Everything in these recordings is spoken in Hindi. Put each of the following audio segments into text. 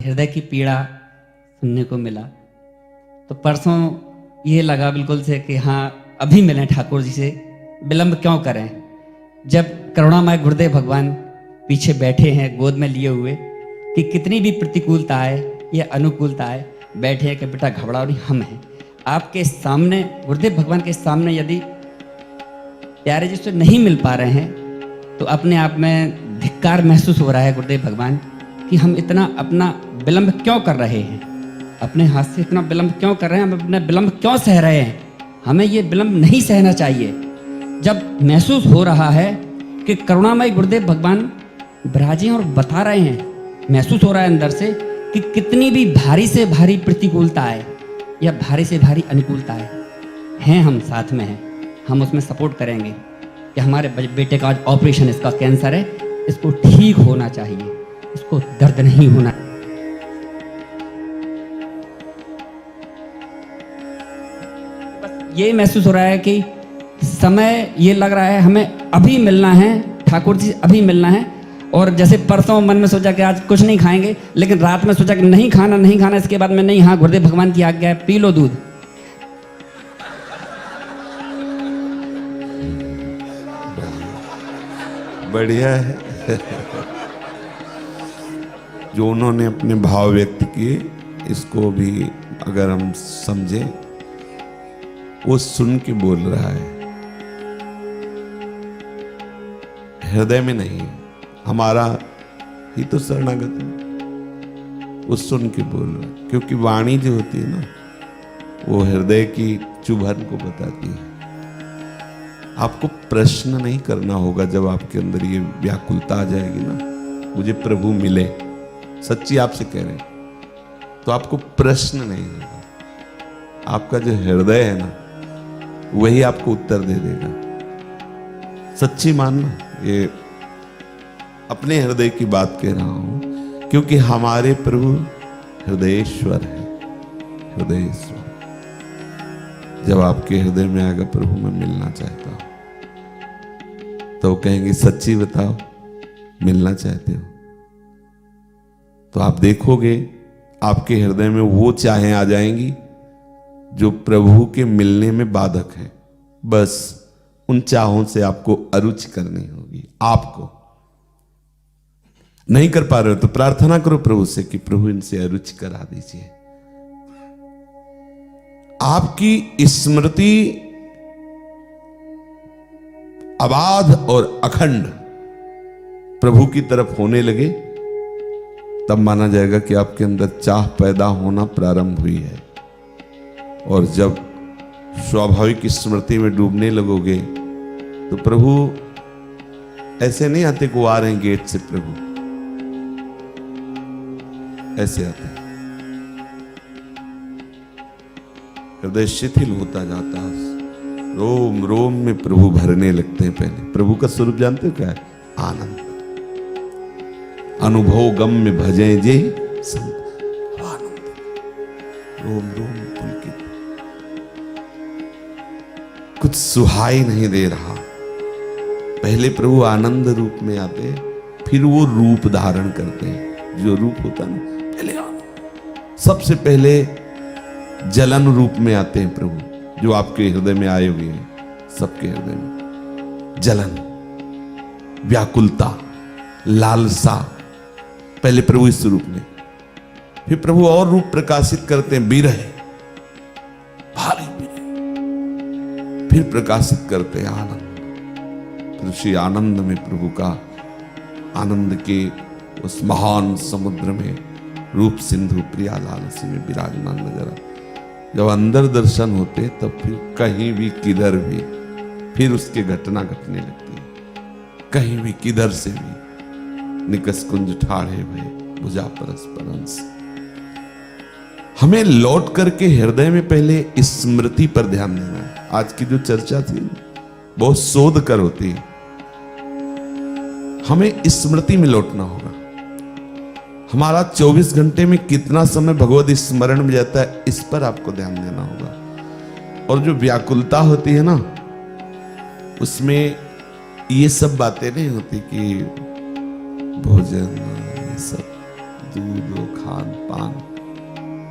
हृदय की पीड़ा सुनने को मिला। तो परसों ये लगा बिल्कुल से कि हाँ अभी मिलें ठाकुर जी से, विलंब क्यों करें। जब करुणामय गुरुदेव भगवान पीछे बैठे हैं गोद में लिए हुए कि कितनी भी प्रतिकूलता आए या अनुकूलता आए, बैठे हैं कि बेटा घबराओ नहीं, हम हैं आपके सामने। गुरुदेव भगवान के सामने यदि प्यारे जी से नहीं मिल पा रहे हैं तो अपने आप में धिक्कार महसूस हो रहा है गुरुदेव भगवान कि हम इतना अपना विलंब क्यों कर रहे हैं, अपने हाथ से इतना विलंब क्यों कर रहे हैं, हम अपना विलंब क्यों सह रहे हैं। हमें ये विलंब नहीं सहना चाहिए। जब महसूस हो रहा है कि करुणामय गुरुदेव भगवान विराजे और बता रहे हैं, महसूस हो रहा है अंदर से कि कितनी भी भारी से भारी प्रतिकूलता आए या भारी से भारी अनुकूलता आए, हैं हम साथ में हैं, हम उसमें सपोर्ट करेंगे कि हमारे बेटे का आज ऑपरेशन, इसका कैंसर है, इसको ठीक होना चाहिए, इसको दर्द नहीं होना। बस ये महसूस हो रहा है कि समय ये लग रहा है हमें अभी मिलना है ठाकुर जी, अभी मिलना है। और जैसे परसों मन में सोचा कि आज कुछ नहीं खाएंगे, लेकिन रात में सोचा कि नहीं खाना नहीं खाना, इसके बाद में नहीं, हाँ गुरुदेव भगवान की आज्ञा है, पी लो दूध। बढ़िया है। जो उन्होंने अपने भाव व्यक्त किए, इसको भी अगर हम समझें, वो सुन के बोल रहा है, हृदय में नहीं, हमारा ही तो शरणागत है, वो सुन के बोल रहा है। क्योंकि वाणी जो होती है ना, वो हृदय की चुभन को बताती है। आपको प्रश्न नहीं करना होगा। जब आपके अंदर ये व्याकुलता आ जाएगी ना, मुझे प्रभु मिले, सच्ची आपसे कह रहे हैं, तो आपको प्रश्न नहीं होगा। आपका जो हृदय है ना, वही आपको उत्तर दे देगा। सच्ची मानना, ये अपने हृदय की बात कह रहा हूं, क्योंकि हमारे प्रभु हृदयेश्वर है, हृदयेश्वर। जब आपके हृदय में आएगा प्रभु मैं मिलना चाहता हूं, तो कहेंगे सच्ची बताओ मिलना चाहते हो, तो आप देखोगे आपके हृदय में वो चाहें आ जाएंगी जो प्रभु के मिलने में बाधक है। बस उन चाहों से आपको अरुचि करनी होगी। आपको नहीं कर पा रहे हो तो प्रार्थना करो प्रभु से कि प्रभु इनसे अरुचि करा दीजिए। आपकी स्मृति अबाध और अखंड प्रभु की तरफ होने लगे, तब माना जाएगा कि आपके अंदर चाह पैदा होना प्रारंभ हुई है। और जब स्वाभाविक स्मृति में डूबने लगोगे तो प्रभु ऐसे नहीं आते को आ रहे हैं गेट से, प्रभु ऐसे आते हैं। हृदय शिथिल होता जाता है, रोम रोम में प्रभु भरने लगते हैं। पहले प्रभु का स्वरूप जानते हो क्या है? आनंद। अनुभव गम में भजे जे संत, आनंद, रोम रोम पुलकित, कुछ सुहाई नहीं दे रहा। पहले प्रभु आनंद रूप में आते, फिर वो रूप धारण करते हैं। जो रूप होता है ना, पहले सबसे पहले जलन रूप में आते हैं प्रभु, जो आपके हृदय में आए हुए हैं। सबके हृदय में जलन, व्याकुलता, लालसा, पहले प्रभु इस रूप में। फिर प्रभु और रूप प्रकाशित करते हैं, विरह, भारी विरह। फिर प्रकाशित करते हैं आनंद। फिर उसी आनंद में प्रभु का, आनंद के उस महान समुद्र में रूप सिंधु प्रिया लालसी में विराजमान नजर आता। जब अंदर दर्शन होते तब फिर कहीं भी किधर भी फिर उसके घटना घटने लगती है। कहीं भी किधर से भी निकस कुंज ठाढ़े भय भुजा परस्पर अंश। हमें लौट करके हृदय में पहले स्मृति पर ध्यान देना है। आज की जो चर्चा थी बहुत शोध कर होती है। हमें स्मृति में लौटना होगा। हमारा 24 घंटे में कितना समय भगवत स्मरण में जाता है, इस पर आपको ध्यान देना होगा। और जो व्याकुलता होती है ना, उसमें ये सब बातें नहीं होती कि भोजन, ये सब दूध खान,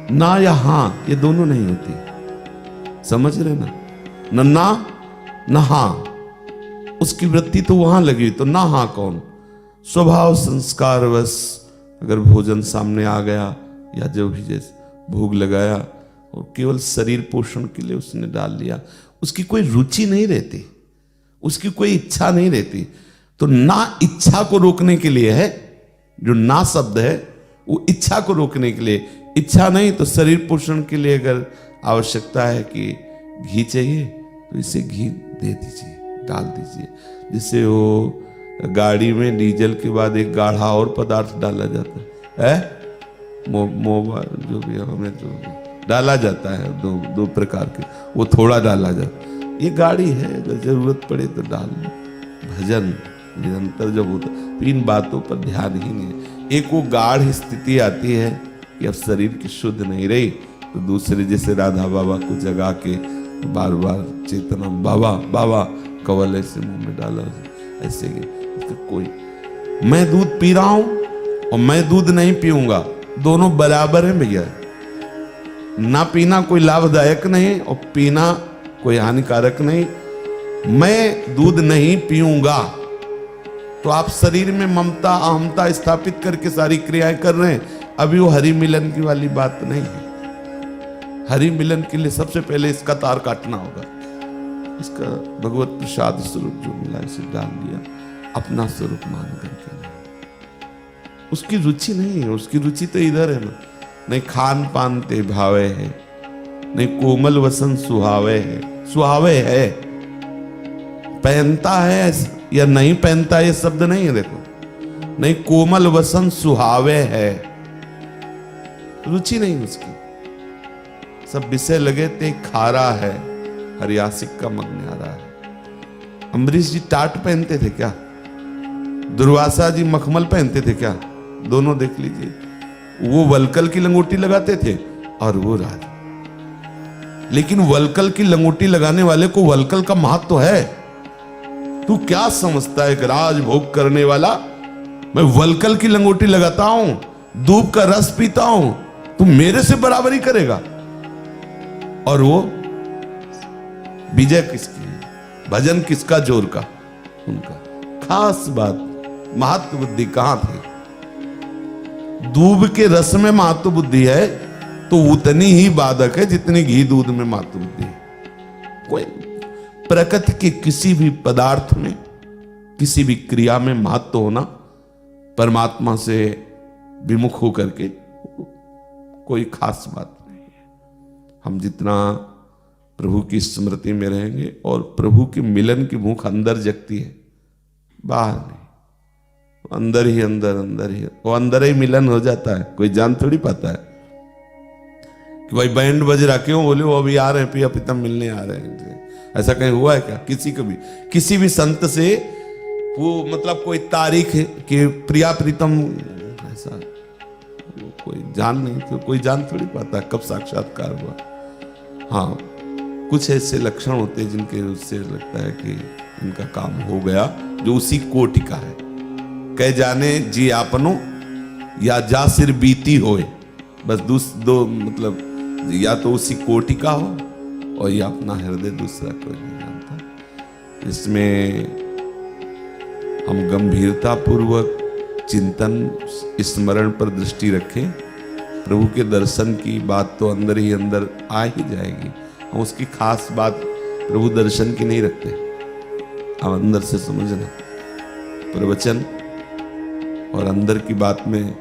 ना या हां, ये दोनों नहीं होती। समझ रहे ना? ना ना हां, उसकी वृत्ति तो वहां लगी, तो ना हां कौन? स्वभाव संस्कार बस, अगर भोजन सामने आ गया या जो भी जैसे भोग लगाया और केवल शरीर पोषण के लिए उसने डाल लिया, उसकी कोई रुचि नहीं रहती, उसकी कोई इच्छा नहीं रहती। तो ना इच्छा को रोकने के लिए है, जो ना शब्द है वो इच्छा को रोकने के लिए। इच्छा नहीं तो शरीर पोषण के लिए अगर आवश्यकता है कि घी चाहिए तो इसे घी दे दीजिए, डाल दीजिए। जिससे वो गाड़ी में डीजल के बाद एक गाढ़ा और पदार्थ डाला जाता है, मोबा जो भी हमें जो डाला जाता है, दो प्रकार के, वो थोड़ा डाला जाता है। ये गाड़ी है, अगर जरूरत पड़े तो डाल लो। भजन निरंतर जब होता तो इन बातों पर ध्यान ही नहीं। एक वो गाढ़ स्थिति आती है कि अब शरीर की शुद्ध नहीं रही तो दूसरे जैसे राधा बाबा को जगा के बार बार चेतना, बाबा बाबा कवल ऐसे मुंह में डाला, ऐसे कोई मैं दूध पी रहा हूं और मैं दूध नहीं पीऊंगा, दोनों बराबर हैं भैया। ना पीना कोई लाभदायक नहीं और पीना कोई हानिकारक नहीं। मैं दूध नहीं पीऊंगा तो आप शरीर में ममता अहमता स्थापित करके सारी क्रियाएं कर रहे हैं। अभी वो हरि मिलन की वाली बात नहीं है। हरि मिलन के लिए सबसे पहले इसका तार काटना होगा। इसका भगवत प्रसाद स्वरूप जो मिला इसे डाल दिया, अपना स्वरूप मान करके। उसकी रुचि नहीं है, उसकी रुचि तो इधर है ना। नहीं खान पान ते भावे है, नहीं कोमल वसन सुहावे है। सुहावे है, पहनता है या नहीं पहनता ये शब्द नहीं है। देखो, नहीं कोमल वसन सुहावे है, रुचि नहीं उसकी। सब विषय लगे ते खारा है, हरियासिक का मगन्यारा है। अम्बरीश जी टाट पहनते थे क्या? दुर्वासा जी मखमल पहनते थे क्या? दोनों देख लीजिए। वो वलकल की लंगोटी लगाते थे और वो राजा। लेकिन वलकल की लंगोटी लगाने वाले को वलकल का महत्व तो है। तू क्या समझता है कि राजभोग करने वाला, मैं वलकल की लंगोटी लगाता हूं, दूब का रस पीता हूं, तू मेरे से बराबरी करेगा? और वो विजय किसकी है? भजन किसका? जोर का, उनका। खास बात, महत्व बुद्धि कहां थी? दूब के रस में महत्व बुद्धि है तो उतनी ही बाधक है जितनी घी दूध में महत्व बुद्धि है। कोई प्रकृति के किसी भी पदार्थ में, किसी भी क्रिया में महत्व होना परमात्मा से विमुख होकर के कोई खास बात नहीं है। हम जितना प्रभु की स्मृति में रहेंगे और प्रभु के मिलन की भूख अंदर जगती है, बाहर नहीं। अंदर ही अंदर, अंदर ही, वो अंदर ही मिलन हो जाता है। कोई जान थोड़ी पाता है कि भाई बैंड बज रहा, क्यों बोले वो अभी आ रहे हैं, पिया पिता मिलने आ रहे हैं। ऐसा कहीं हुआ है क्या? किसी को भी, किसी भी संत से वो मतलब कोई तारीख है कि प्रिया प्रीतम, ऐसा कोई जान नहीं, तो कोई जान थोड़ी पाता कब साक्षात्कार हुआ। हाँ, कुछ ऐसे लक्षण होते हैं जिनके उससे लगता है कि इनका काम हो गया, जो उसी कोटि का है। कह जाने जी आपनो या जा सिर बीती होए, बस दो मतलब या तो उसी कोटि का हो और या अपना हृदय दूसरा कोई नहीं जानता। इसमें हम गंभीरता पूर्वक चिंतन स्मरण पर दृष्टि रखें। प्रभु के दर्शन की बात तो अंदर ही अंदर आ ही जाएगी। हम उसकी खास बात प्रभु दर्शन की नहीं रखते। हम अंदर से समझना, प्रवचन और अंदर की बात में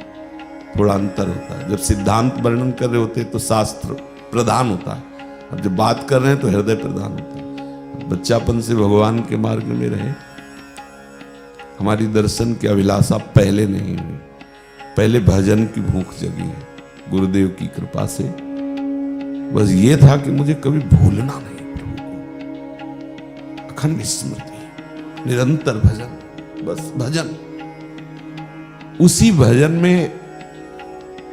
थोड़ा अंतर होता है। जब सिद्धांत वर्णन कर रहे होते हैं तो शास्त्र प्रधान होता है, अब जब बात कर रहे हैं तो हृदय प्रधान होता है। बच्चापन से भगवान के मार्ग में रहे, हमारी दर्शन की अभिलाषा पहले नहीं हुई, पहले भजन की भूख जगी है गुरुदेव की कृपा से। बस ये था कि मुझे कभी भूलना नहीं प्रभु को, अखंड स्मृति, निरंतर भजन, बस भजन। उसी भजन में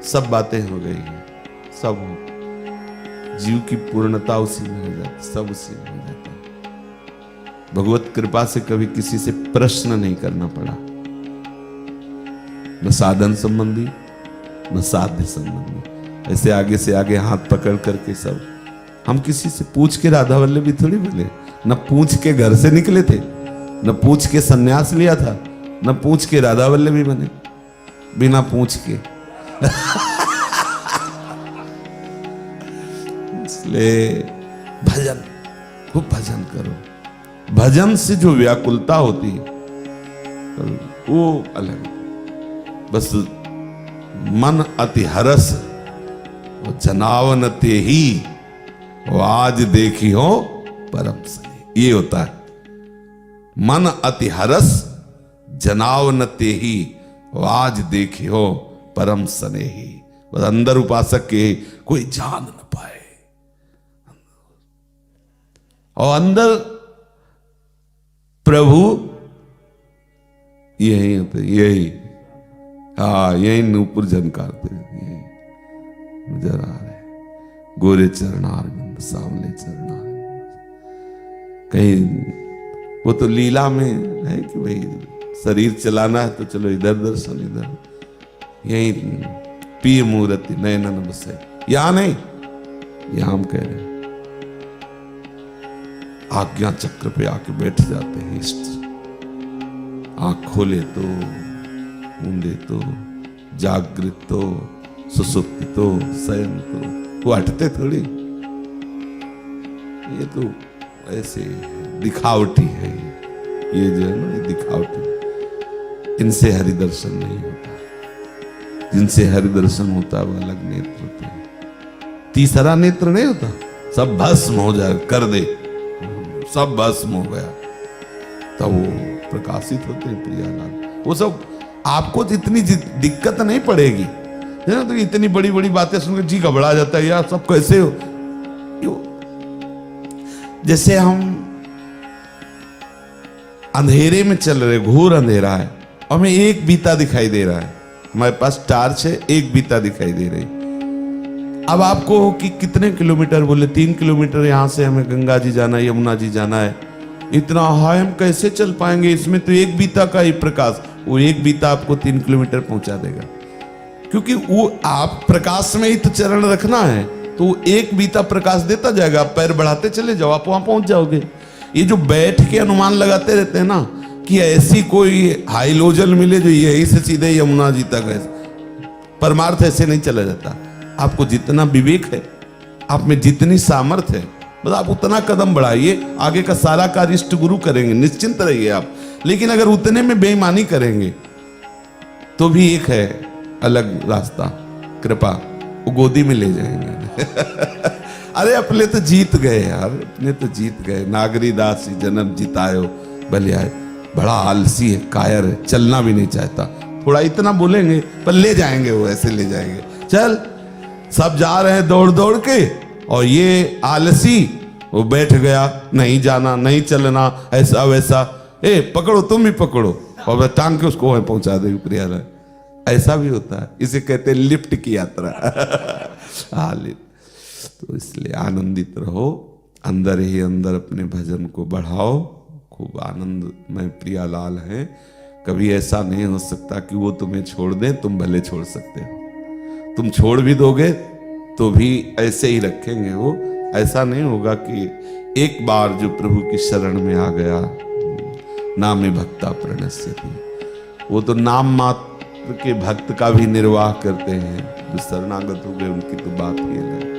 सब बातें हो गई हैं, सब जीव की पूर्णता उसी में हो जाती, सब उसी में हो जाता है। भगवत कृपा से कभी किसी से प्रश्न नहीं करना पड़ा, न साधन संबंधी न साध्य संबंधी। ऐसे आगे से आगे हाथ पकड़ करके सब। हम किसी से पूछ के राधा वल्लभी थोड़ी बने, न पूछ के घर से निकले थे, न पूछ के सन्यास लिया था, न पूछ के राधा वल्लभी बने, बिना पूछ के। इसलिए भजन, खूब भजन करो। भजन से जो व्याकुलता होती है वो अलग। बस मन अति हरस जनावन ते ही वो आज देखी हो परम सने, ये होता है। मन अति हरस जनावन ते ही वो आज देखी हो परम सने ही। बस अंदर उपासक के कोई जान न पाए, और अंदर प्रभु यही होते, यही, हाँ यही नूपुर झनकारते, यही नजर आ रहे। गोरे चरणारविंद सांवले चरणारविंद। कहीं वो तो लीला में है कि भाई शरीर चलाना है तो चलो इधर दर्शन, इधर यही पिय मूर्ति नयनन बसे, यहां नहीं, यहां हम कह रहे हैं आज्ञा चक्र पे आके बैठ जाते हैं इष्ट। आंख खोले तो, मूंदे तो, जागृत तो, सुसुप्त तो, शयन तो, वो हटते थोड़ी। ये तो ऐसे दिखावटी है, ये जो है ना, ये दिखावटी। इनसे हरि दर्शन नहीं होता। जिनसे हरि दर्शन होता है वो अलग नेत्र होते हैं। तीसरा नेत्र नहीं होता, सब भस्म हो जाए, कर दे, सब भस्म हो गया, तब वो प्रकाशित होते हैं प्रियालाल। वो सब आपको इतनी दिक्कत नहीं पड़ेगी, है ना। तो इतनी बड़ी बड़ी बातें सुनकर जी घबरा जाता है, यार सब कैसे हो। जैसे हम अंधेरे में चल रहे, घोर अंधेरा है, और हमें एक बीता दिखाई दे रहा है, हमारे पास टार्च है, एक बीता दिखाई दे रही। अब आपको कि कितने किलोमीटर, बोले 3 किलोमीटर यहां से हमें गंगा जी जाना है, यमुना जी जाना है। इतना हाय हम कैसे चल पाएंगे, इसमें तो एक बीता का ही प्रकाश, वो एक बीता आपको 3 किलोमीटर पहुंचा देगा। क्योंकि वो आप प्रकाश में ही तो चरण रखना है, तो एक बीता प्रकाश देता जाएगा, आप पैर बढ़ाते चले जाओ, आप वहां पहुंच जाओगे। ये जो बैठ के अनुमान लगाते रहते हैं ना कि ऐसी कोई हाइलोजन मिले जो यही से सीधे यमुना जी तक है, परमार्थ ऐसे नहीं चला जाता। आपको जितना विवेक है, आप में जितनी सामर्थ्य है, बस आप उतना कदम बढ़ाइए, आगे का सारा कार्य इष्ट गुरु करेंगे, निश्चिंत रहिए आप। लेकिन अगर उतने में बेईमानी करेंगे तो भी एक है अलग रास्ता, कृपा, वो गोदी में ले जाएंगे। अरे अपने तो जीत गए यार, अपने तो जीत गए। नागरी दास जन्म जितायो बलियाए। बड़ा आलसी है, कायर है, चलना भी नहीं चाहता। थोड़ा इतना बोलेंगे पर ले जाएंगे, वो ऐसे ले जाएंगे। चल, सब जा रहे हैं दौड़ दौड़ के, और ये आलसी वो बैठ गया, नहीं जाना, नहीं चलना, ऐसा वैसा। ए पकड़ो, तुम भी पकड़ो, और टांग के उसको वहां पहुंचा देगी प्रिया। ऐसा भी होता है, इसे कहते हैं लिफ्ट की यात्रा। तो इसलिए आनंदित रहो, अंदर ही अंदर अपने भजन को बढ़ाओ। खूब आनंद में प्रियालाल है। कभी ऐसा नहीं हो सकता कि वो तुम्हें छोड़ दें, तुम भले छोड़ सकते हो। तुम छोड़ भी दोगे तो भी ऐसे ही रखेंगे वो। ऐसा नहीं होगा कि एक बार जो प्रभु की शरण में आ गया, नामे भक्ता प्रणश्यति, वो तो नाम मात्र के भक्त का भी निर्वाह करते हैं। जो शरणागत हो गए उनकी तो बात ही है।